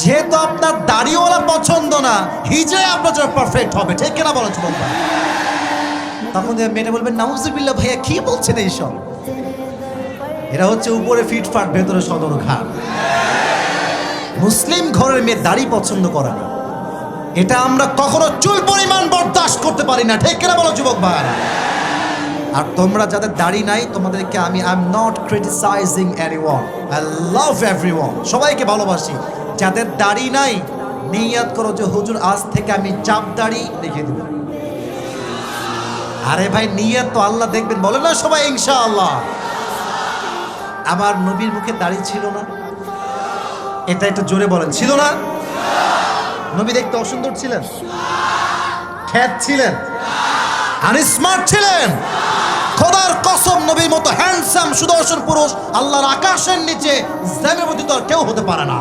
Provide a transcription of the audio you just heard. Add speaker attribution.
Speaker 1: যেহেতু আপনার দাড়িওয়ালা পছন্দ না, হিজড়া আপনার জন্য পারফেক্ট হবে, ঠিক কিনা বলো যুবক ভাই? তখন মেয়েটা বলবেন নাউজুবিল্লাহ ভাইয়া কি বলছেন এইসব? এরা হচ্ছে উপরে ফিটফাট ভেতরে সদর ঘাট। মুসলিম ঘরের মেয়ে দাড়ি পছন্দ করে না, এটা আমরা কখনো চুল পরিমাণ বরদাস্ত করতে পারি না, ঠিক কিনা বলো যুবক ভাই? আর তোমরা যাদের দাড়ি নাই তোমাদেরকে I am not criticising anyone, I love everyone, সবাইকে ভালোবাসি। যাদের দাড়ি নাই নিয়াত করো যে হুজুর আজ থেকে আমি চাপ দাড়ি রেখে দেব। আরে ভাই নিয়াত তো আল্লাহ দেখবেন, বলে না সবাই ইনশাআল্লাহ। আমার নবীর মুখে দাড়ি ছিল না, এটা একটু জোরে বলেন, ছিল না? নবী দেখতে অসুন্দর ছিলেন? খ্যাত ছিলেন? আনস্মার্ট ছিলেন? খোদার কসম নবীর মতো হ্যান্ডসাম সুদর্শন পুরুষ আল্লাহর আকাশের নিচে জমিনের মধ্যে তো আর কেউ হতে পারে না।